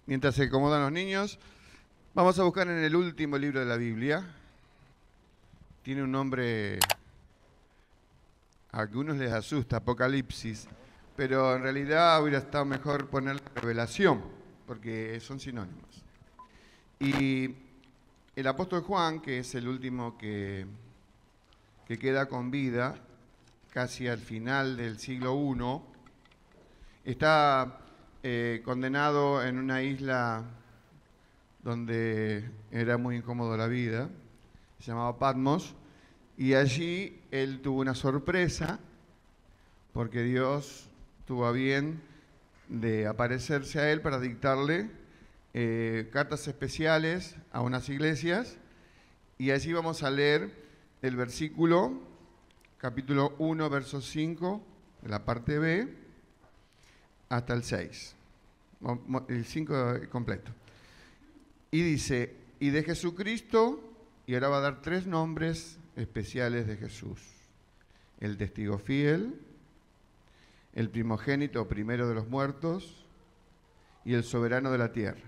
Mientras se acomodan los niños, vamos a buscar en el último libro de la Biblia. Tiene un nombre, a algunos les asusta, Apocalipsis, pero en realidad hubiera estado mejor poner Revelación, porque son sinónimos. Y el apóstol Juan, que es el último que queda con vida, casi al final del siglo I, está condenado en una isla donde era muy incómodo la vida, se llamaba Patmos, y allí él tuvo una sorpresa, porque Dios tuvo a bien de aparecerse a él para dictarle cartas especiales a unas iglesias, y allí vamos a leer el versículo, capítulo 1, verso 5, de la parte B, hasta el 6, el 5 completo. Y dice, y de Jesucristo, y ahora va a dar 3 nombres especiales de Jesús: el testigo fiel, el primogénito primero de los muertos y el soberano de la tierra.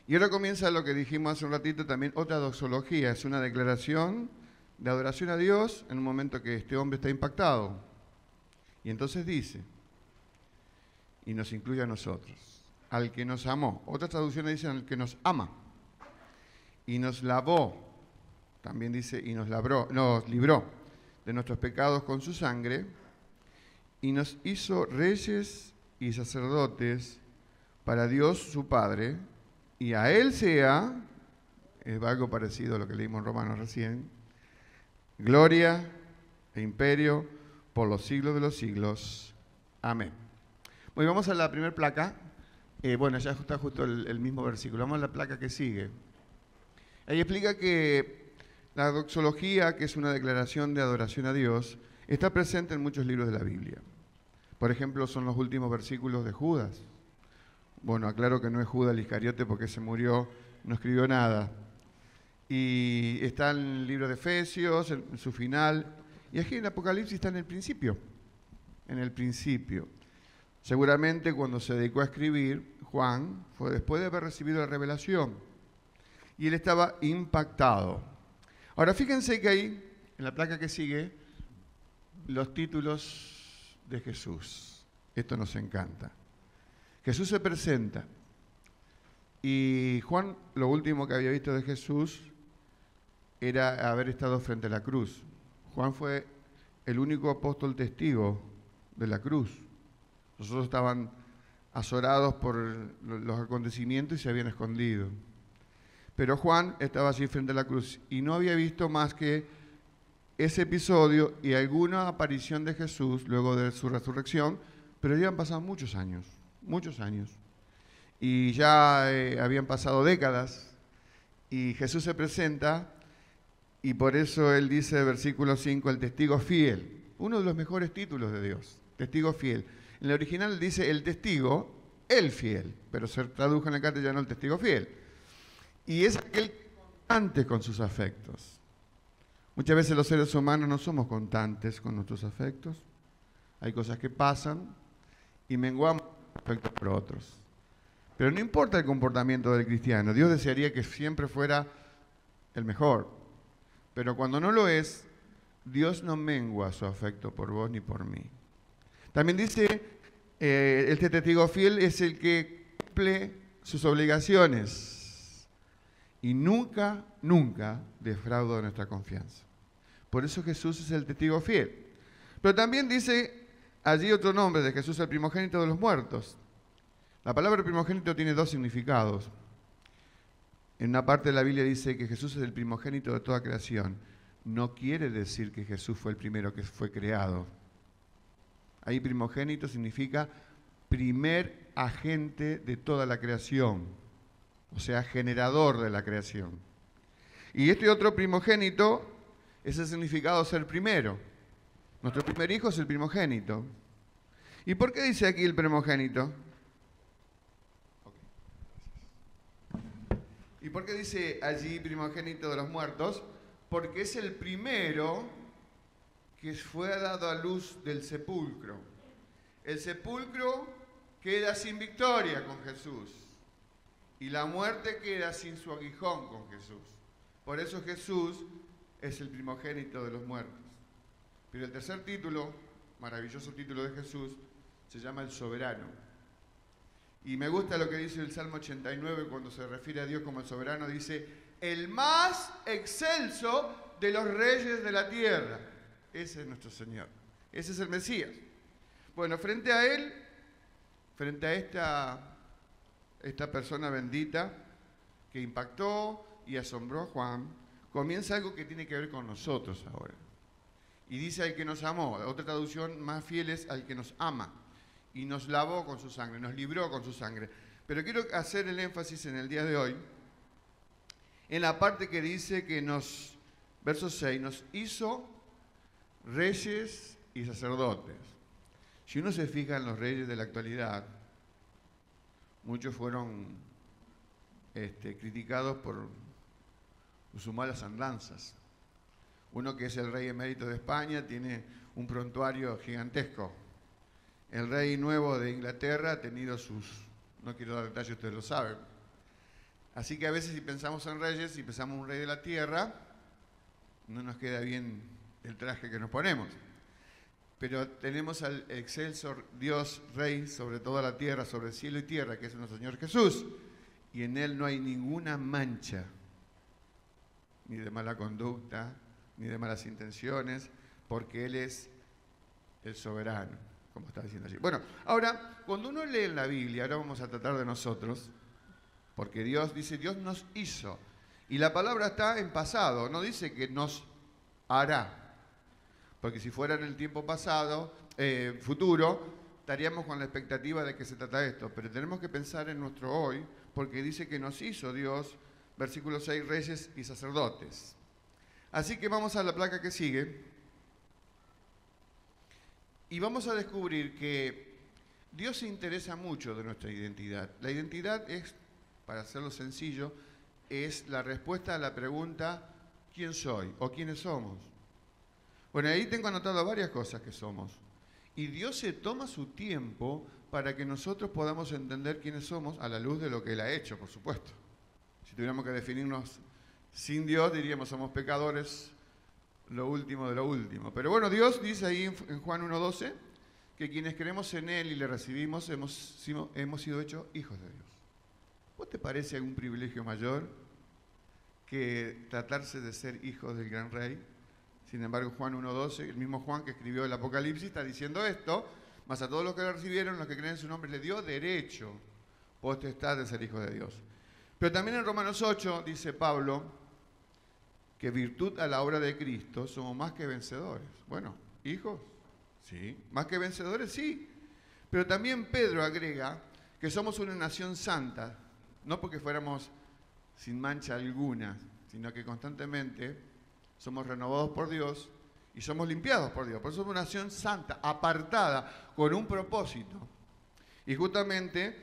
Y ahora comienza lo que dijimos hace un ratito también, otra doxología, es una declaración de adoración a Dios en un momento que este hombre está impactado. Y entonces dice, y nos incluye a nosotros, al que nos amó. Otras traducciones dicen al que nos ama. Y nos lavó, también dice, y nos libró de nuestros pecados con su sangre, y nos hizo reyes y sacerdotes para Dios su Padre, y a Él sea, es algo parecido a lo que leímos en Romanos recién, gloria e imperio por los siglos de los siglos. Amén. Bueno, vamos a la primera placa. Bueno, ya está justo el mismo versículo. Vamos a la placa que sigue. Ahí explica que la doxología, que es una declaración de adoración a Dios, está presente en muchos libros de la Biblia. Por ejemplo, son los últimos versículos de Judas. Bueno, aclaro que no es Judas el Iscariote porque se murió, no escribió nada. Y está en el libro de Efesios, en su final. Y aquí en Apocalipsis está en el principio. En el principio. Seguramente cuando se dedicó a escribir, Juan, fue después de haber recibido la revelación. Y él estaba impactado. Ahora fíjense que ahí, en la placa que sigue, los títulos de Jesús. Esto nos encanta. Jesús se presenta. Y Juan, lo último que había visto de Jesús era haber estado frente a la cruz. Juan fue el único apóstol testigo de la cruz. Los otros estaban azorados por los acontecimientos y se habían escondido. Pero Juan estaba allí frente a la cruz y no había visto más que ese episodio y alguna aparición de Jesús luego de su resurrección, pero ya han pasado muchos años. Y ya habían pasado décadas y Jesús se presenta y por eso él dice, versículo 5, el testigo fiel. Uno de los mejores títulos de Dios, testigo fiel. En el original dice el testigo, el fiel, pero se tradujo en el castellano el testigo fiel. Y es aquel que es constante con sus afectos. Muchas veces los seres humanos no somos constantes con nuestros afectos. Hay cosas que pasan y menguamos afectos por otros. Pero no importa el comportamiento del cristiano. Dios desearía que siempre fuera el mejor. Pero cuando no lo es, Dios no mengua su afecto por vos ni por mí. También dice, este testigo fiel es el que cumple sus obligaciones y nunca defrauda nuestra confianza. Por eso Jesús es el testigo fiel. Pero también dice allí otro nombre de Jesús, el primogénito de los muertos. La palabra primogénito tiene 2 significados. En una parte de la Biblia dice que Jesús es el primogénito de toda creación. No quiere decir que Jesús fue el primero que fue creado. Ahí primogénito significa primer agente de toda la creación, o sea, generador de la creación. Y este otro primogénito es el significado de ser primero. Nuestro primer hijo es el primogénito. ¿Y por qué dice aquí el primogénito? ¿Y por qué dice allí primogénito de los muertos? Porque es el primero que fue dado a luz del sepulcro. El sepulcro queda sin victoria con Jesús. Y la muerte queda sin su aguijón con Jesús. Por eso Jesús es el primogénito de los muertos. Pero el tercer título, maravilloso título de Jesús, se llama el soberano. Y me gusta lo que dice el Salmo 89 cuando se refiere a Dios como el soberano, dice, el más excelso de los reyes de la tierra. Ese es nuestro Señor. Ese es el Mesías. Bueno, frente a Él, frente a esta persona bendita que impactó y asombró a Juan, comienza algo que tiene que ver con nosotros ahora. Y dice al que nos amó, otra traducción más fiel es al que nos ama, y nos lavó con su sangre, nos libró con su sangre. Pero quiero hacer el énfasis en el día de hoy, en la parte que dice que verso 6, nos hizo reyes y sacerdotes. Si uno se fija en los reyes de la actualidad, muchos fueron criticados por sus malas andanzas. Uno que es el rey emérito de España tiene un prontuario gigantesco. El rey nuevo de Inglaterra ha tenido no quiero dar detalles, ustedes lo saben. Así que a veces si pensamos en reyes, si pensamos en un rey de la tierra, no nos queda bien el traje que nos ponemos. Pero tenemos al excelso Dios, Rey sobre toda la tierra, sobre el cielo y tierra, que es nuestro Señor Jesús. Y en Él no hay ninguna mancha, ni de mala conducta, ni de malas intenciones, porque Él es el soberano, como está diciendo allí. Bueno, ahora, cuando uno lee en la Biblia, ahora vamos a tratar de nosotros, porque Dios dice, Dios nos hizo. Y la palabra está en pasado, no dice que nos hará. Porque si fuera en el tiempo pasado, futuro, estaríamos con la expectativa de que se trata esto. Pero tenemos que pensar en nuestro hoy, porque dice que nos hizo Dios, versículo 6, reyes y sacerdotes. Así que vamos a la placa que sigue. Y vamos a descubrir que Dios se interesa mucho de nuestra identidad. La identidad es, para hacerlo sencillo, es la respuesta a la pregunta, ¿quién soy? O ¿quiénes somos? Bueno, ahí tengo anotado varias cosas que somos. Y Dios se toma su tiempo para que nosotros podamos entender quiénes somos a la luz de lo que Él ha hecho, por supuesto. Si tuviéramos que definirnos sin Dios, diríamos somos pecadores, lo último de lo último. Pero bueno, Dios dice ahí en Juan 1:12 que quienes creemos en Él y le recibimos hemos sido hechos hijos de Dios. ¿Vos te parece algún privilegio mayor que tratarse de ser hijos del gran Rey? Sin embargo, Juan 1:12, el mismo Juan que escribió el Apocalipsis, está diciendo esto, mas a todos los que le recibieron, los que creen en su nombre, le dio derecho, potestad de ser hijos de Dios. Pero también en Romanos 8 dice Pablo que virtud a la obra de Cristo somos más que vencedores. Bueno, hijos, sí. Más que vencedores, sí. Pero también Pedro agrega que somos una nación santa, no porque fuéramos sin mancha alguna, sino que constantemente somos renovados por Dios y somos limpiados por Dios. Por eso somos una nación santa, apartada, con un propósito. Y justamente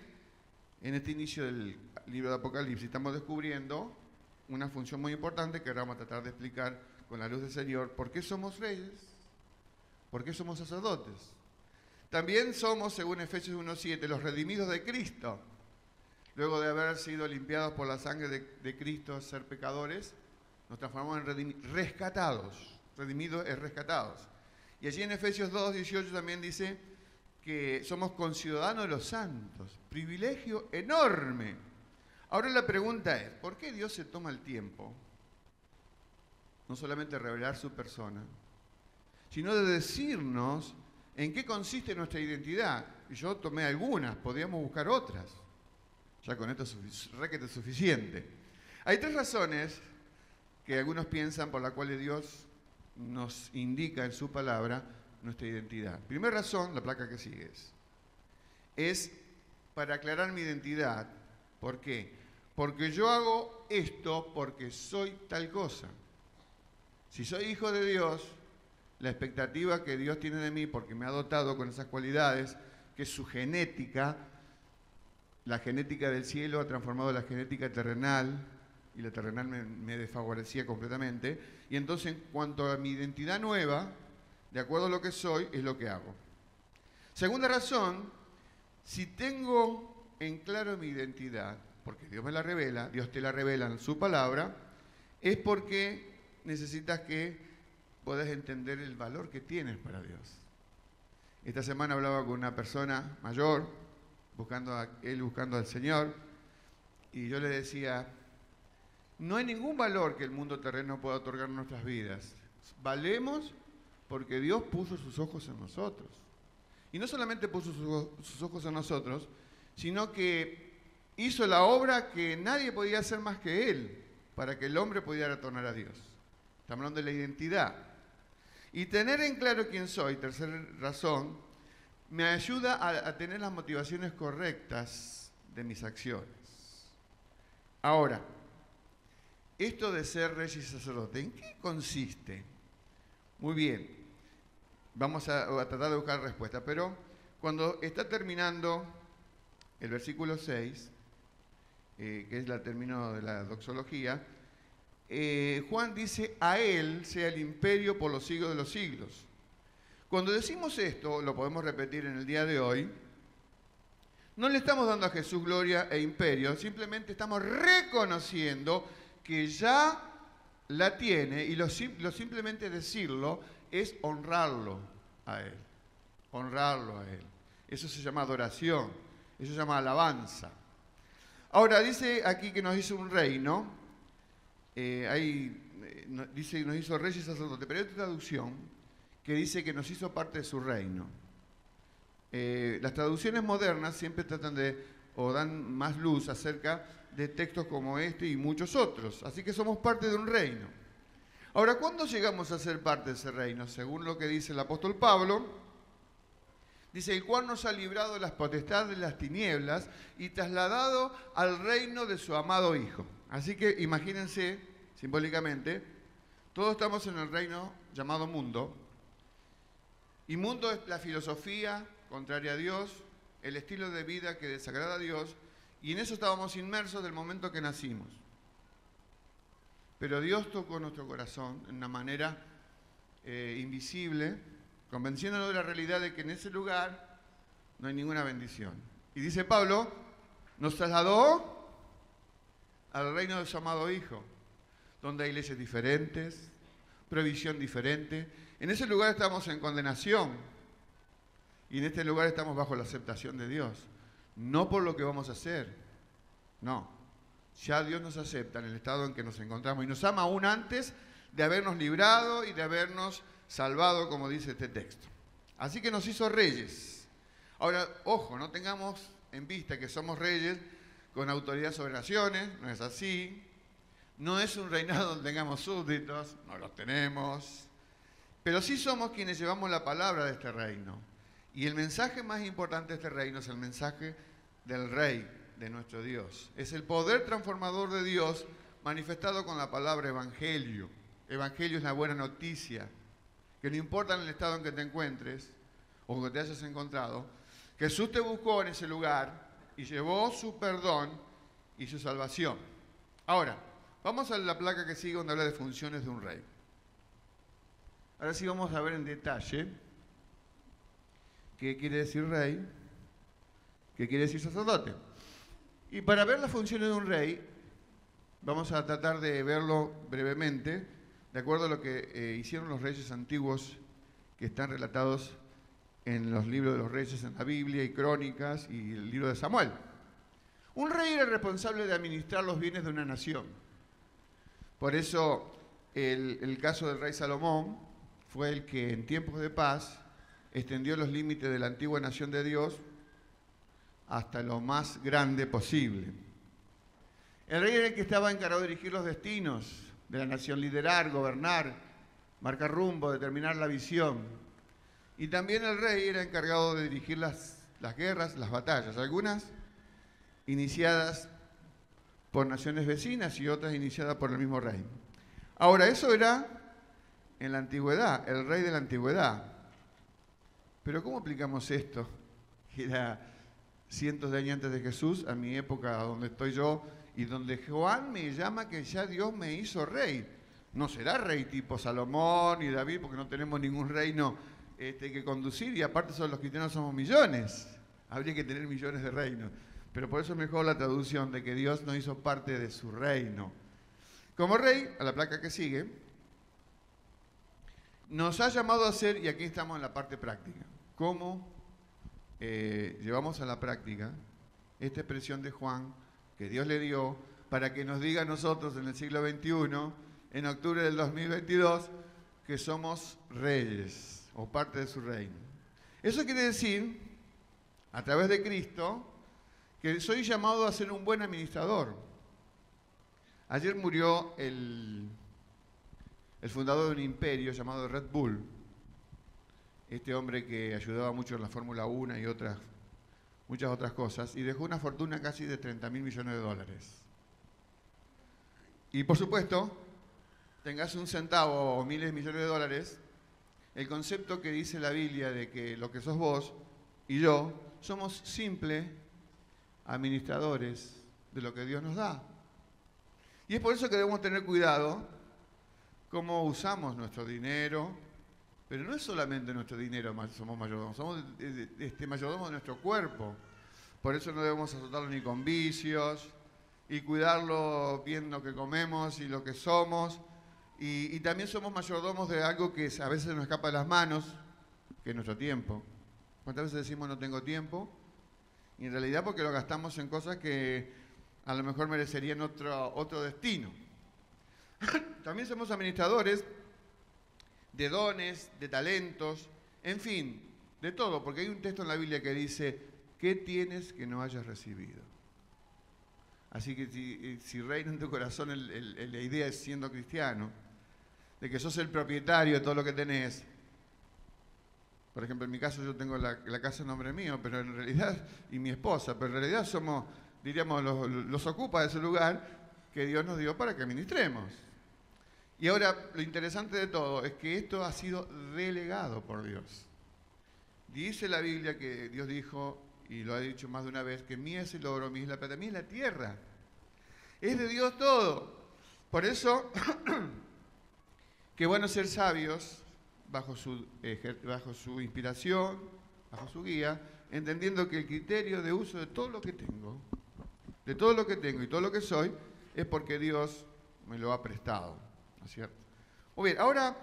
en este inicio del libro de Apocalipsis estamos descubriendo una función muy importante que ahora vamos a tratar de explicar con la luz del Señor. ¿Por qué somos reyes? ¿Por qué somos sacerdotes? También somos, según Efesios 1:7, los redimidos de Cristo. Luego de haber sido limpiados por la sangre de Cristo, ser pecadores, nos transformamos en rescatados. Redimidos es rescatados. Y allí en Efesios 2:18 también dice que somos conciudadanos de los santos. Privilegio enorme. Ahora la pregunta es, ¿por qué Dios se toma el tiempo, no solamente de revelar su persona, sino de decirnos en qué consiste nuestra identidad? Y yo tomé algunas, podríamos buscar otras. Ya con esto es requete suficiente. Hay tres razones que algunos piensan por las cuales Dios nos indica en su palabra nuestra identidad. Primera razón, la placa que sigue es para aclarar mi identidad. ¿Por qué? Porque yo hago esto porque soy tal cosa. Si soy hijo de Dios, la expectativa que Dios tiene de mí, porque me ha dotado con esas cualidades, que es su genética, la genética del cielo ha transformado la genética terrenal, y la terrenal me desfavorecía completamente, y entonces en cuanto a mi identidad nueva, de acuerdo a lo que soy, es lo que hago. Segunda razón, si tengo en claro mi identidad, porque Dios me la revela, Dios te la revela en su palabra, es porque necesitas que puedas entender el valor que tienes para Dios. Esta semana hablaba con una persona mayor, buscando al Señor, y yo le decía, no hay ningún valor que el mundo terreno pueda otorgar en nuestras vidas. Valemos porque Dios puso sus ojos en nosotros. Y no solamente puso sus ojos en nosotros, sino que hizo la obra que nadie podía hacer más que Él, para que el hombre pudiera retornar a Dios. Estamos hablando de la identidad. Y tener en claro quién soy, tercera razón, me ayuda a tener las motivaciones correctas de mis acciones. Ahora, esto de ser rey y sacerdote, ¿en qué consiste? Muy bien, vamos a tratar de buscar respuesta, pero cuando está terminando el versículo 6, que es el término de la doxología, Juan dice, a Él sea el imperio por los siglos de los siglos. Cuando decimos esto, lo podemos repetir en el día de hoy, no le estamos dando a Jesús gloria e imperio, simplemente estamos reconociendo que ya la tiene y lo simplemente decirlo es honrarlo a Él. Honrarlo a Él. Eso se llama adoración, eso se llama alabanza. Ahora, dice aquí que nos hizo un reino, dice que nos hizo reyes y sacerdotes, pero hay otra traducción que dice que nos hizo parte de su reino. Las traducciones modernas siempre tratan o dan más luz acerca de textos como este y muchos otros. Así que somos parte de un reino. Ahora, ¿cuándo llegamos a ser parte de ese reino? Según lo que dice el apóstol Pablo, dice, el cual nos ha librado de las potestades de las tinieblas y trasladado al reino de su amado Hijo. Así que imagínense, simbólicamente, todos estamos en el reino llamado mundo. Y mundo es la filosofía contraria a Dios, el estilo de vida que desagrada a Dios, y en eso estábamos inmersos del momento que nacimos. Pero Dios tocó nuestro corazón de una manera invisible, convenciéndonos de la realidad de que en ese lugar no hay ninguna bendición. Y dice Pablo, nos trasladó al reino de su amado Hijo, donde hay leyes diferentes, provisión diferente. En ese lugar estamos en condenación y en este lugar estamos bajo la aceptación de Dios. No por lo que vamos a hacer, no. Ya Dios nos acepta en el estado en que nos encontramos y nos ama aún antes de habernos librado y de habernos salvado, como dice este texto. Así que nos hizo reyes. Ahora, ojo, no tengamos en vista que somos reyes con autoridad sobre naciones, no es así. No es un reinado donde tengamos súbditos, no los tenemos. Pero sí somos quienes llevamos la palabra de este reino. Y el mensaje más importante de este reino es el mensaje del Rey, de nuestro Dios. Es el poder transformador de Dios manifestado con la palabra evangelio. Evangelio es la buena noticia, que no importa en el estado en que te encuentres o que te hayas encontrado, Jesús te buscó en ese lugar y llevó su perdón y su salvación. Ahora, vamos a la placa que sigue donde habla de funciones de un rey. Ahora sí vamos a ver en detalle qué quiere decir rey, qué quiere decir sacerdote. Y para ver las funciones de un rey, vamos a tratar de verlo brevemente, de acuerdo a lo que hicieron los reyes antiguos que están relatados en los libros de los reyes en la Biblia y Crónicas y el libro de Samuel. Un rey era el responsable de administrar los bienes de una nación. Por eso el caso del rey Salomón fue el que en tiempos de paz extendió los límites de la antigua nación de Dios hasta lo más grande posible. El rey era el que estaba encargado de dirigir los destinos de la nación, liderar, gobernar, marcar rumbo, determinar la visión. Y también el rey era encargado de dirigir las guerras, las batallas, algunas iniciadas por naciones vecinas y otras iniciadas por el mismo rey. Ahora, eso era en la antigüedad, el rey de la antigüedad. Pero ¿cómo aplicamos esto? Que era cientos de años antes de Jesús, a mi época donde estoy yo, y donde Juan me llama que ya Dios me hizo rey. No será rey tipo Salomón y David, porque no tenemos ningún reino que conducir, y aparte los cristianos somos millones. Habría que tener millones de reinos. pero por eso es mejor la traducción de que Dios nos hizo parte de su reino. Como rey, a la placa que sigue, nos ha llamado a hacer, y aquí estamos en la parte práctica, cómo llevamos a la práctica esta expresión de Juan que Dios le dio para que nos diga a nosotros en el siglo XXI, en octubre del 2022, que somos reyes o parte de su reino. Eso quiere decir, a través de Cristo, que soy llamado a ser un buen administrador. Ayer murió el fundador de un imperio llamado Red Bull, este hombre que ayudaba mucho en la Fórmula 1 y muchas otras cosas, y dejó una fortuna casi de 30.000 millones de dólares. Y por supuesto, tengas un centavo o miles de millones de dólares, el concepto que dice la Biblia de que lo que sos vos y yo somos simples administradores de lo que Dios nos da. Y es por eso que debemos tener cuidado cómo usamos nuestro dinero, pero no es solamente nuestro dinero, somos mayordomos, somos mayordomos de nuestro cuerpo. Por eso no debemos azotarlo ni con vicios, y cuidarlo bien lo que comemos y lo que somos. Y también somos mayordomos de algo que a veces nos escapa de las manos, que es nuestro tiempo. ¿Cuántas veces decimos no tengo tiempo? Y en realidad porque lo gastamos en cosas que a lo mejor merecerían otro destino. También somos administradores de dones, de talentos, en fin, de todo, porque hay un texto en la Biblia que dice, ¿qué tienes que no hayas recibido? Así que si reina en tu corazón la idea es siendo cristiano, de que sos el propietario de todo lo que tenés. Por ejemplo, en mi caso yo tengo la casa en nombre mío, pero en realidad, y mi esposa, pero en realidad somos, diríamos, los ocupas de ese lugar que Dios nos dio para que ministremos. Y ahora, lo interesante de todo es que esto ha sido delegado por Dios. Dice la Biblia que Dios dijo, y lo ha dicho más de una vez, que mía es el oro, mía es la plata, mía es la tierra. Es de Dios todo. Por eso, qué bueno ser sabios bajo su inspiración, bajo su guía, entendiendo que el criterio de uso de todo lo que tengo y todo lo que soy, es porque Dios me lo ha prestado, ¿no es cierto? Muy bien, ahora,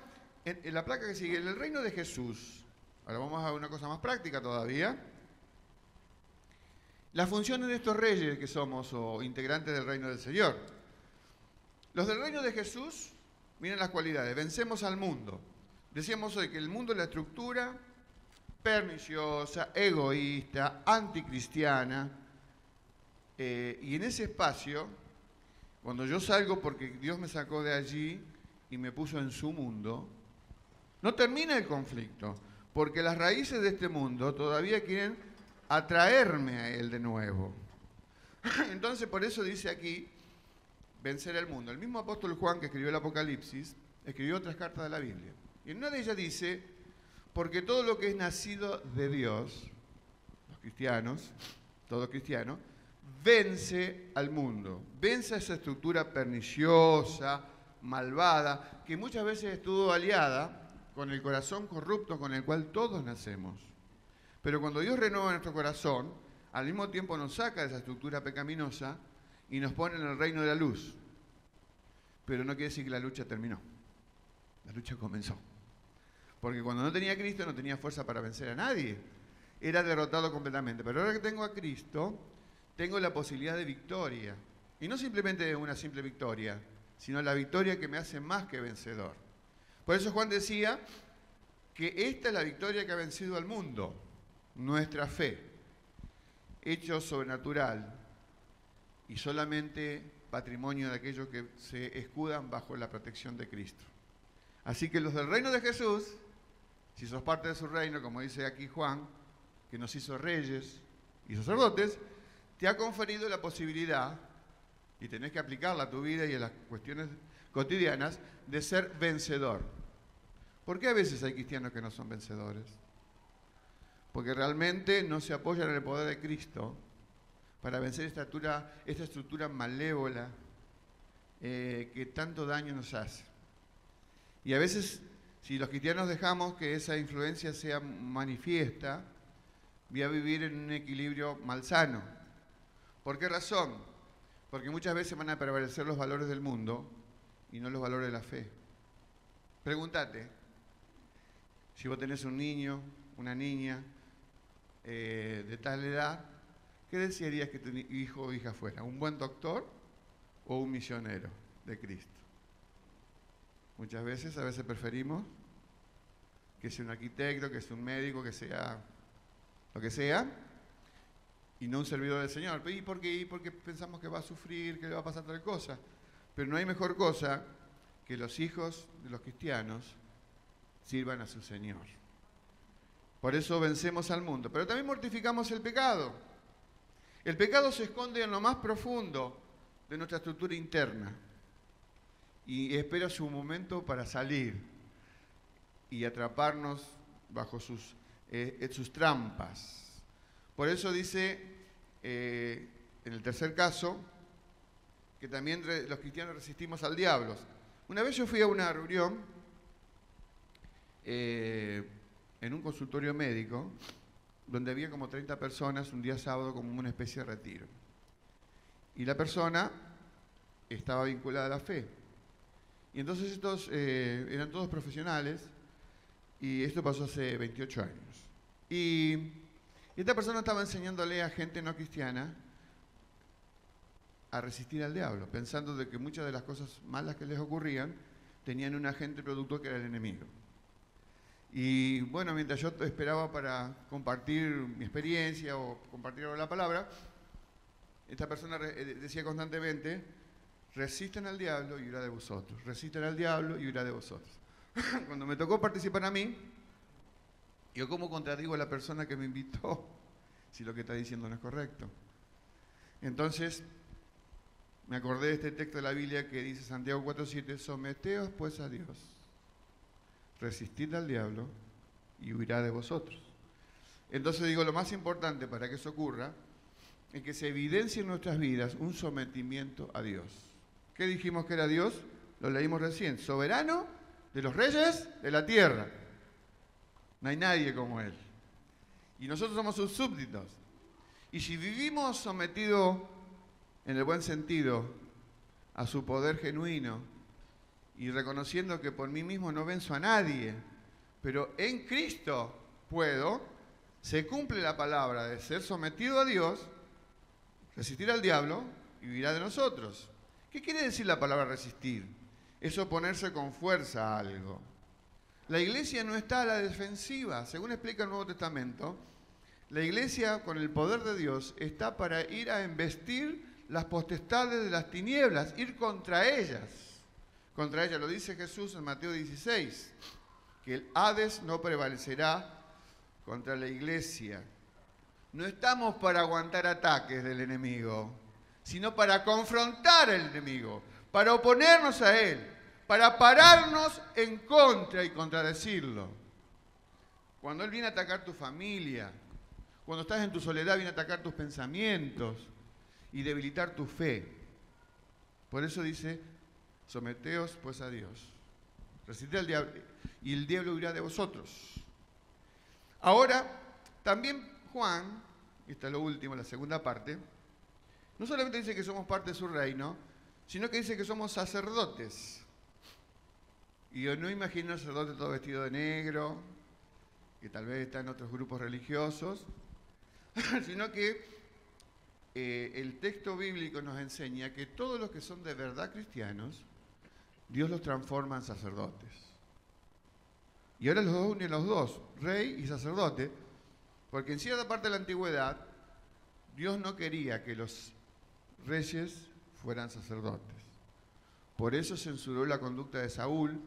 en la placa que sigue, en el reino de Jesús, ahora vamos a una cosa más práctica todavía. Las funciones de estos reyes que somos, o integrantes del reino del Señor. Los del reino de Jesús, miren las cualidades, vencemos al mundo. Decíamos hoy que el mundo es la estructura perniciosa, egoísta, anticristiana, y en ese espacio, cuando yo salgo porque Dios me sacó de allí y me puso en su mundo, no termina el conflicto, porque las raíces de este mundo todavía quieren atraerme a él de nuevo. Entonces, por eso dice aquí, vencer el mundo. El mismo apóstol Juan, que escribió el Apocalipsis, escribió otras cartas de la Biblia. Y en una de ellas dice, porque todo lo que es nacido de Dios, los cristianos, todo cristiano, vence al mundo, vence a esa estructura perniciosa, malvada, que muchas veces estuvo aliada con el corazón corrupto con el cual todos nacemos. Pero cuando Dios renueva nuestro corazón, al mismo tiempo nos saca de esa estructura pecaminosa y nos pone en el reino de la luz. Pero no quiere decir que la lucha terminó. La lucha comenzó. Porque cuando no tenía a Cristo no tenía fuerza para vencer a nadie. Era derrotado completamente. Pero ahora que tengo a Cristo, tengo la posibilidad de victoria. Y no simplemente una simple victoria, sino la victoria que me hace más que vencedor. Por eso Juan decía que esta es la victoria que ha vencido al mundo. Nuestra fe, hecho sobrenatural y solamente patrimonio de aquellos que se escudan bajo la protección de Cristo. Así que los del reino de Jesús, si sos parte de su reino, como dice aquí Juan, que nos hizo reyes y sacerdotes, te ha conferido la posibilidad, y tenés que aplicarla a tu vida y a las cuestiones cotidianas, de ser vencedor. ¿Por qué a veces hay cristianos que no son vencedores? Porque realmente no se apoyan en el poder de Cristo para vencer esta estructura malévola que tanto daño nos hace. Y a veces, si los cristianos dejamos que esa influencia sea manifiesta, voy a vivir en un equilibrio malsano. ¿Por qué razón? Porque muchas veces van a prevalecer los valores del mundo y no los valores de la fe. Pregúntate, si vos tenés un niño, una niña de tal edad, ¿qué desearías que tu hijo o hija fuera? ¿Un buen doctor o un misionero de Cristo? Muchas veces, a veces preferimos que sea un arquitecto, que sea un médico, que sea lo que sea, y no un servidor del Señor. ¿Y por qué? Porque pensamos que va a sufrir, que le va a pasar tal cosa. Pero no hay mejor cosa que los hijos de los cristianos sirvan a su Señor. Por eso vencemos al mundo. Pero también mortificamos el pecado. El pecado se esconde en lo más profundo de nuestra estructura interna y espera su momento para salir y atraparnos bajo sus trampas. Por eso dice, en el tercer caso, que también los cristianos resistimos al diablo. Una vez yo fui a una reunión en un consultorio médico donde había como 30 personas un día sábado como una especie de retiro. Y la persona estaba vinculada a la fe. Y entonces estos eran todos profesionales y esto pasó hace 28 años. Y esta persona estaba enseñándole a gente no cristiana a resistir al diablo, pensando de que muchas de las cosas malas que les ocurrían tenían un agente productor que era el enemigo. Y bueno, mientras yo esperaba para compartir mi experiencia o compartir la palabra, esta persona decía constantemente: resisten al diablo y huirá de vosotros, resisten al diablo y huirá de vosotros. Cuando me tocó participar a mí, yo cómo contradigo a la persona que me invitó si lo que está diciendo no es correcto. Entonces me acordé de este texto de la Biblia que dice Santiago 4:7: someteos pues a Dios, resistid al diablo y huirá de vosotros. Entonces digo, lo más importante para que eso ocurra es que se evidencie en nuestras vidas un sometimiento a Dios. ¿Qué dijimos que era Dios? Lo leímos recién: soberano de los reyes de la tierra. No hay nadie como Él. Y nosotros somos sus súbditos. Y si vivimos sometidos, en el buen sentido, a su poder genuino, y reconociendo que por mí mismo no venzo a nadie, pero en Cristo puedo, se cumple la palabra de ser sometido a Dios, resistir al diablo y huirá de nosotros. ¿Qué quiere decir la palabra resistir? Es oponerse con fuerza a algo. La iglesia no está a la defensiva. Según explica el Nuevo Testamento, la iglesia, con el poder de Dios, está para ir a embestir las potestades de las tinieblas, ir contra ellas. Contra ellas, lo dice Jesús en Mateo 16, que el Hades no prevalecerá contra la iglesia. No estamos para aguantar ataques del enemigo, sino para confrontar al enemigo, para oponernos a él, para pararnos en contra y contradecirlo. Cuando él viene a atacar tu familia, cuando estás en tu soledad, viene a atacar tus pensamientos y debilitar tu fe. Por eso dice: someteos pues a Dios, resistid al diablo y el diablo huirá de vosotros. Ahora, también Juan, y esta es lo último, la segunda parte, no solamente dice que somos parte de su reino, sino que dice que somos sacerdotes. Y yo no imagino un sacerdote todo vestido de negro, que tal vez está en otros grupos religiosos, sino que el texto bíblico nos enseña que todos los que son de verdad cristianos, Dios los transforma en sacerdotes. Y ahora los une los dos, rey y sacerdote, porque en cierta parte de la antigüedad, Dios no quería que los reyes fueran sacerdotes. Por eso censuró la conducta de Saúl,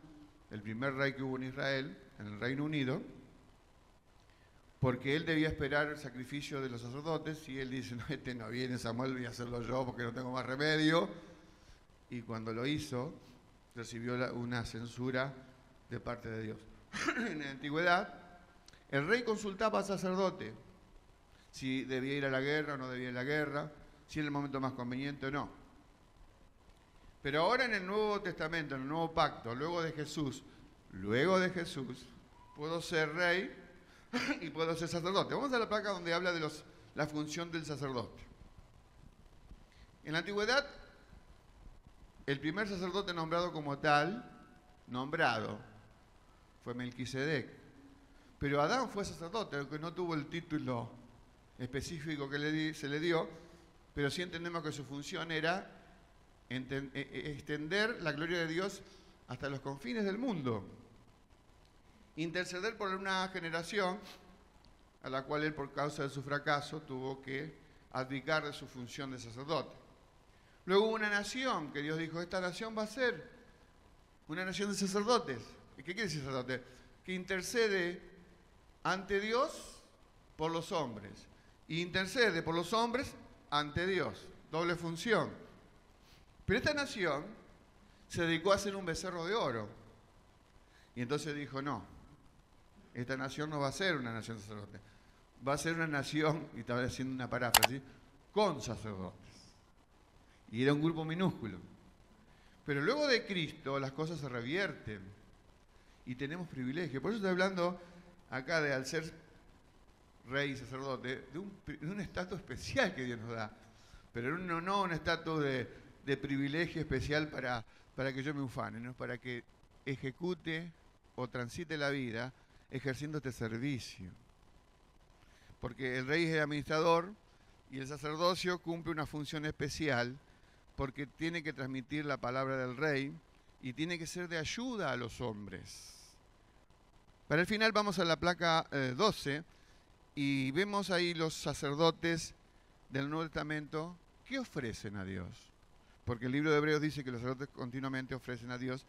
el primer rey que hubo en Israel, en el Reino Unido, porque él debía esperar el sacrificio de los sacerdotes, y él dice: no, este no viene, Samuel, voy a hacerlo yo porque no tengo más remedio. Y cuando lo hizo, recibió una censura de parte de Dios. En la antigüedad, el rey consultaba al sacerdote si debía ir a la guerra o no debía ir a la guerra, si era el momento más conveniente o no. Pero ahora en el Nuevo Testamento, en el Nuevo Pacto, luego de Jesús, puedo ser rey y puedo ser sacerdote. Vamos a la placa donde habla de la función del sacerdote. En la antigüedad, el primer sacerdote nombrado como tal, fue Melquisedec. Pero Adán fue sacerdote, aunque no tuvo el título específico que se le dio, pero sí entendemos que su función era extender la gloria de Dios hasta los confines del mundo. Interceder por una generación a la cual él, por causa de su fracaso, tuvo que abdicar de su función de sacerdote. Luego hubo una nación que Dios dijo, esta nación va a ser una nación de sacerdotes. ¿Qué quiere decir sacerdote? Que intercede ante Dios por los hombres. Y intercede por los hombres ante Dios. Doble función. Pero esta nación se dedicó a hacer un becerro de oro. Y entonces dijo, no, esta nación no va a ser una nación de sacerdotes. Va a ser una nación, y estaba haciendo una paráfrasis, con sacerdotes. Y era un grupo minúsculo. Pero luego de Cristo las cosas se revierten y tenemos privilegios. Por eso estoy hablando acá de, al ser rey y sacerdote, de un estatus especial que Dios nos da. Pero no un estatus de privilegio especial para que yo me ufane, no, para que ejecute o transite la vida ejerciendo este servicio. Porque el rey es el administrador y el sacerdocio cumple una función especial porque tiene que transmitir la palabra del rey y tiene que ser de ayuda a los hombres. Para el final vamos a la placa 12 y vemos ahí los sacerdotes del Nuevo Testamento que ofrecen a Dios. Porque el libro de Hebreos dice que los sacerdotes continuamente ofrecen a Dios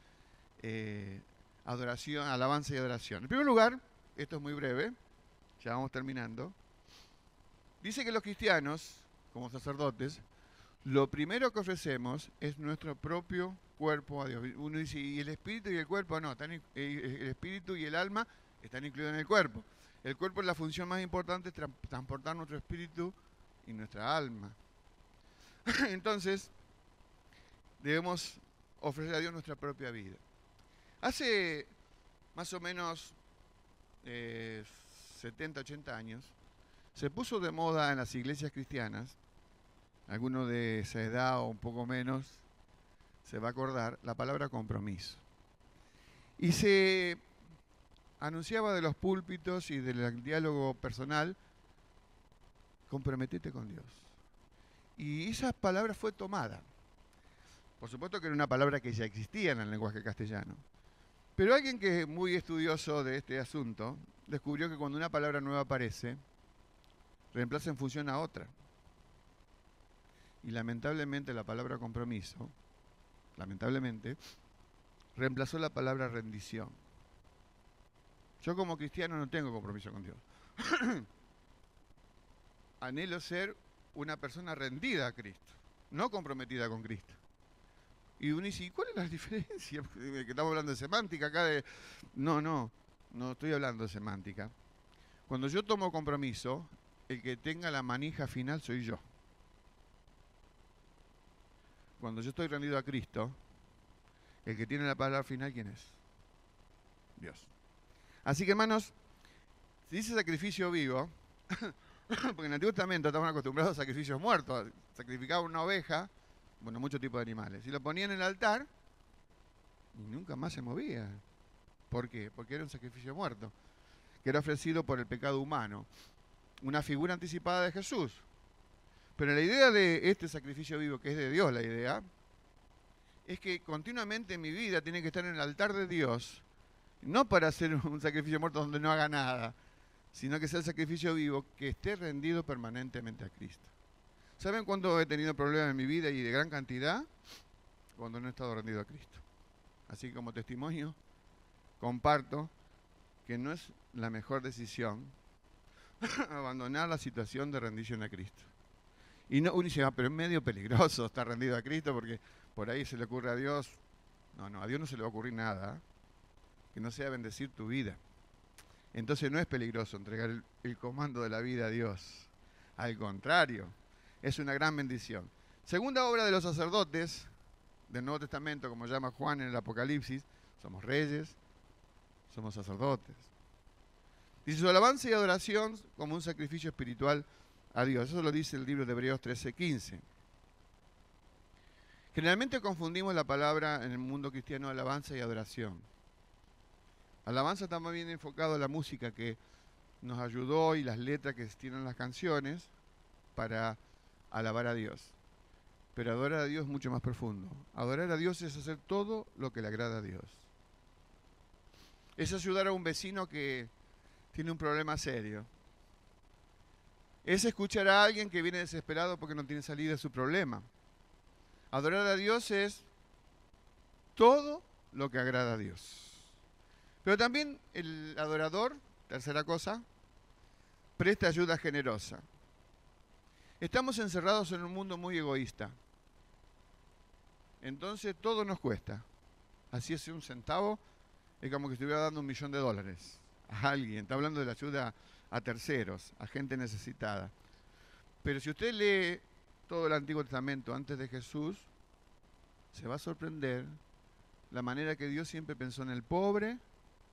adoración, alabanza y adoración. En primer lugar, esto es muy breve, ya vamos terminando, dice que los cristianos, como sacerdotes, lo primero que ofrecemos es nuestro propio cuerpo a Dios. Uno dice, ¿y el espíritu y el cuerpo? No, el espíritu y el alma están incluidos en el cuerpo. El cuerpo es la función más importante, es transportar nuestro espíritu y nuestra alma. Entonces, debemos ofrecer a Dios nuestra propia vida. Hace más o menos 70, 80 años, se puso de moda en las iglesias cristianas, alguno de esa edad o un poco menos se va a acordar, la palabra compromiso. Y se anunciaba de los púlpitos y del diálogo personal, comprometete con Dios. Y esa palabra fue tomada. Por supuesto que era una palabra que ya existía en el lenguaje castellano. Pero alguien que es muy estudioso de este asunto, descubrió que cuando una palabra nueva aparece, reemplaza en función a otra. Y lamentablemente la palabra compromiso, reemplazó la palabra rendición. Yo como cristiano no tengo compromiso con Dios. Anhelo ser una persona rendida a Cristo, no comprometida con Cristo. Y uno dice, ¿cuál es la diferencia? Que estamos hablando de semántica acá de... No estoy hablando de semántica. Cuando yo tomo compromiso, el que tenga la manija final soy yo. Cuando yo estoy rendido a Cristo, el que tiene la palabra final, ¿quién es? Dios. Así que, hermanos, si dice sacrificio vivo, porque en el Antiguo Testamento estaban acostumbrados a sacrificios muertos, sacrificaban una oveja, bueno, muchos tipos de animales, y lo ponían en el altar y nunca más se movía. ¿Por qué? Porque era un sacrificio muerto, que era ofrecido por el pecado humano, una figura anticipada de Jesús. Pero la idea de este sacrificio vivo, que es de Dios la idea, es que continuamente mi vida tiene que estar en el altar de Dios, no para hacer un sacrificio muerto donde no haga nada, sino que sea el sacrificio vivo que esté rendido permanentemente a Cristo. ¿Saben cuándo he tenido problemas en mi vida y de gran cantidad? Cuando no he estado rendido a Cristo. Así que como testimonio, comparto que no es la mejor decisión abandonar la situación de rendición a Cristo. Y no, uno dice, pero es medio peligroso estar rendido a Cristo porque por ahí se le ocurre a Dios. No, a Dios no se le va a ocurrir nada que no sea bendecir tu vida. Entonces no es peligroso entregar el comando de la vida a Dios. Al contrario, es una gran bendición. Segunda obra de los sacerdotes del Nuevo Testamento, como llama Juan en el Apocalipsis, somos reyes, somos sacerdotes. Dice su alabanza y adoración como un sacrificio espiritual a Dios. Eso lo dice el libro de Hebreos 13:15. Generalmente confundimos la palabra en el mundo cristiano alabanza y adoración. Alabanza está más bien enfocado a la música que nos ayudó y las letras que tienen las canciones para alabar a Dios. Pero adorar a Dios es mucho más profundo. Adorar a Dios es hacer todo lo que le agrada a Dios. Es ayudar a un vecino que tiene un problema serio. Es escuchar a alguien que viene desesperado porque no tiene salida de su problema. Adorar a Dios es todo lo que agrada a Dios. Pero también el adorador, tercera cosa, presta ayuda generosa. Estamos encerrados en un mundo muy egoísta. Entonces todo nos cuesta. Así es, un centavo es como que estuviera dando $1.000.000 a alguien. Está hablando de la ayuda a terceros, a gente necesitada. Pero si usted lee todo el Antiguo Testamento antes de Jesús, se va a sorprender la manera que Dios siempre pensó en el pobre.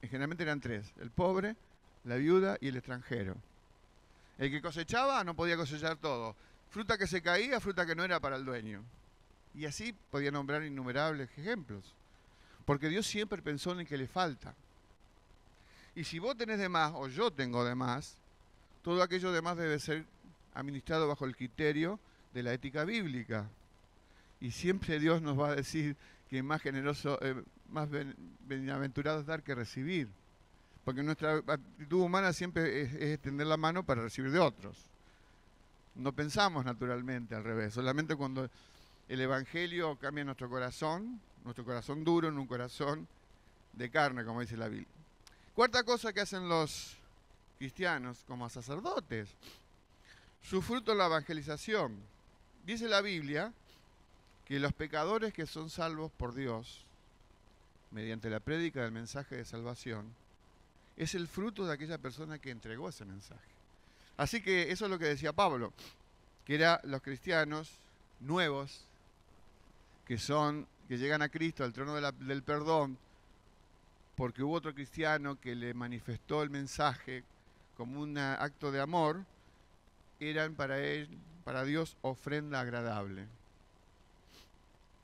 Generalmente eran tres: el pobre, la viuda y el extranjero. El que cosechaba no podía cosechar todo. Fruta que se caía, fruta que no era para el dueño. Y así podía nombrar innumerables ejemplos. Porque Dios siempre pensó en el que le falta. Y si vos tenés de más, o yo tengo de más, todo aquello de más debe ser administrado bajo el criterio de la ética bíblica. Y siempre Dios nos va a decir que más generoso, más bienaventurado es dar que recibir. Porque nuestra actitud humana siempre es extender la mano para recibir de otros. No pensamos naturalmente al revés. Solamente cuando el Evangelio cambia nuestro corazón duro en un corazón de carne, como dice la Biblia. Cuarta cosa que hacen los cristianos como sacerdotes: su fruto es la evangelización. Dice la Biblia que los pecadores que son salvos por Dios, mediante la prédica del mensaje de salvación, es el fruto de aquella persona que entregó ese mensaje. Así que eso es lo que decía Pablo, que eran los cristianos nuevos, que llegan a Cristo, al trono del perdón, porque hubo otro cristiano que le manifestó el mensaje como un acto de amor, eran para Dios, ofrenda agradable.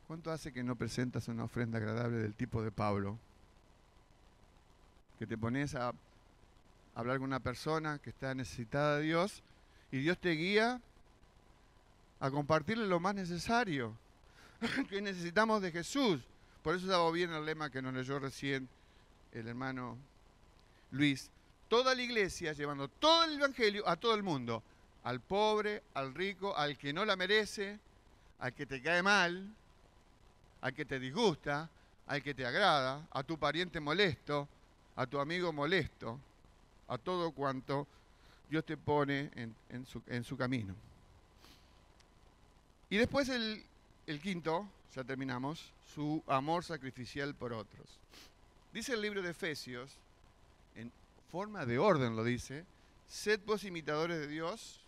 ¿Cuánto hace que no presentas una ofrenda agradable del tipo de Pablo? Que te pones a hablar con una persona que está necesitada de Dios y Dios te guía a compartirle lo más necesario que necesitamos de Jesús. Por eso estaba bien el lema que nos leyó recién el hermano Luis. Toda la iglesia llevando todo el evangelio a todo el mundo. Al pobre, al rico, al que no la merece, al que te cae mal, al que te disgusta, al que te agrada, a tu pariente molesto, a tu amigo molesto, a todo cuanto Dios te pone en su camino. Y después el quinto, ya terminamos, su amor sacrificial por otros. Dice el libro de Efesios, en forma de orden lo dice: sed pues imitadores de Dios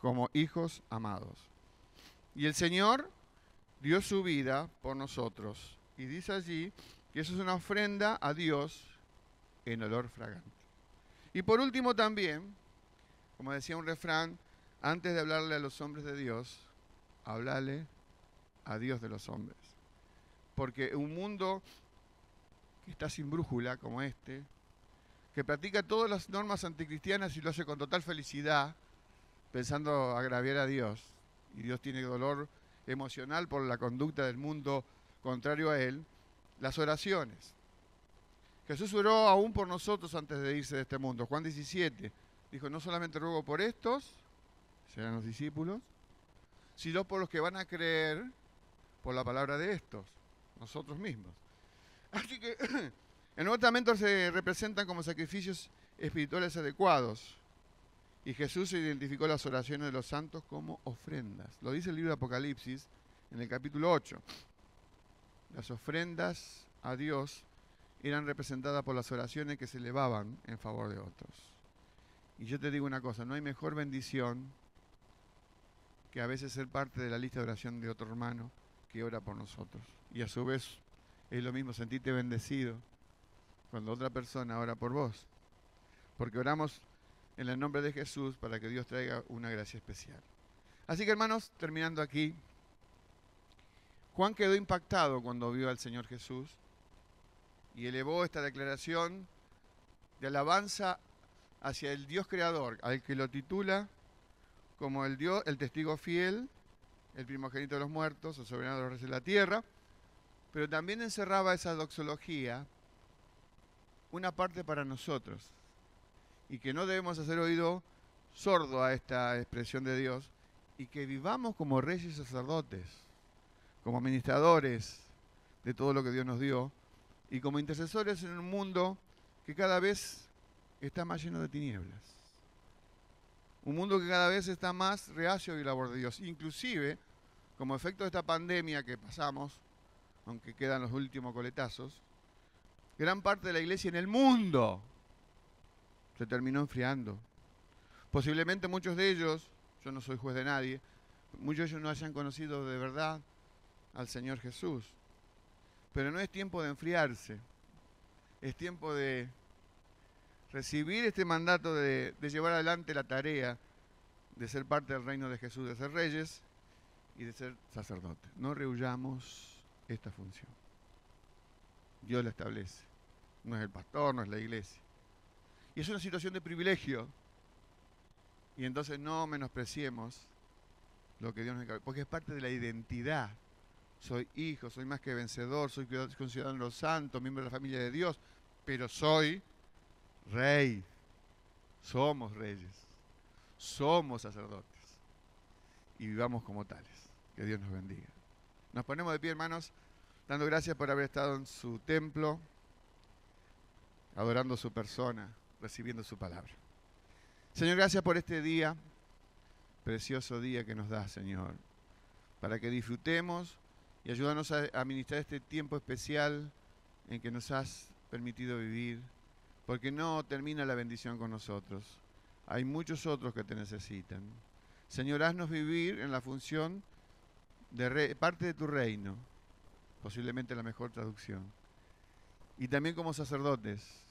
como hijos amados. Y el Señor dio su vida por nosotros. Y dice allí que eso es una ofrenda a Dios en olor fragante. Y por último también, como decía un refrán, antes de hablarle a los hombres de Dios, háblale a Dios de los hombres. Porque un mundo que está sin brújula como este, que practica todas las normas anticristianas y lo hace con total felicidad, pensando agraviar a Dios, y Dios tiene dolor emocional por la conducta del mundo contrario a Él, las oraciones. Jesús oró aún por nosotros antes de irse de este mundo. Juan 17 dijo: no solamente ruego por estos, serán los discípulos, sino por los que van a creer por la palabra de estos, nosotros mismos. Así que el Nuevo Testamento se representan como sacrificios espirituales adecuados. Y Jesús identificó las oraciones de los santos como ofrendas. Lo dice el libro de Apocalipsis en el capítulo 8. Las ofrendas a Dios eran representadas por las oraciones que se elevaban en favor de otros. Y yo te digo una cosa: no hay mejor bendición que a veces ser parte de la lista de oración de otro hermano que ora por nosotros. Y a su vez es lo mismo sentirte bendecido cuando otra persona ora por vos. Porque oramos en el nombre de Jesús para que Dios traiga una gracia especial. Así que, hermanos, terminando aquí, Juan quedó impactado cuando vio al Señor Jesús y elevó esta declaración de alabanza hacia el Dios creador, al que lo titula como el Dios, el testigo fiel, el primogénito de los muertos, el soberano de los reyes de la tierra, pero también encerraba esa doxología una parte para nosotros, y que no debemos hacer oído sordo a esta expresión de Dios, y que vivamos como reyes y sacerdotes, como administradores de todo lo que Dios nos dio, y como intercesores en un mundo que cada vez está más lleno de tinieblas. Un mundo que cada vez está más reacio y labor de Dios. Inclusive, como efecto de esta pandemia que pasamos, aunque quedan los últimos coletazos, gran parte de la iglesia en el mundo se terminó enfriando. Posiblemente muchos de ellos, yo no soy juez de nadie, muchos de ellos no hayan conocido de verdad al Señor Jesús. Pero no es tiempo de enfriarse, es tiempo de recibir este mandato de llevar adelante la tarea de ser parte del reino de Jesús, de ser reyes y de ser sacerdotes. No rehuyamos esta función. Dios la establece. No es el pastor, no es la iglesia. Y es una situación de privilegio. Y entonces no menospreciemos lo que Dios nos encargó, porque es parte de la identidad. Soy hijo, soy más que vencedor, soy ciudadano santo, miembro de la familia de Dios, pero soy rey. Somos reyes, somos sacerdotes y vivamos como tales. Que Dios nos bendiga. Nos ponemos de pie, hermanos, dando gracias por haber estado en su templo, adorando su persona, recibiendo su palabra. Señor, gracias por este día, precioso día que nos das, Señor, para que disfrutemos y ayúdanos a administrar este tiempo especial en que nos has permitido vivir, porque no termina la bendición con nosotros. Hay muchos otros que te necesitan. Señor, haznos vivir en la función de parte de tu reino, posiblemente la mejor traducción. Y también como sacerdotes,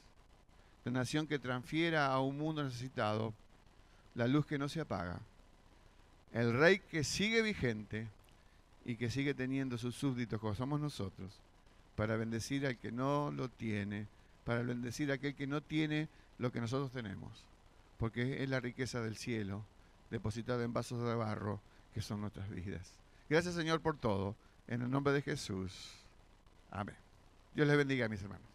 de nación que transfiera a un mundo necesitado la luz que no se apaga. El rey que sigue vigente y que sigue teniendo sus súbditos, como somos nosotros, para bendecir al que no lo tiene, para bendecir a aquel que no tiene lo que nosotros tenemos, porque es la riqueza del cielo, depositada en vasos de barro, que son nuestras vidas. Gracias, Señor, por todo. En el nombre de Jesús. Amén. Dios les bendiga, mis hermanos.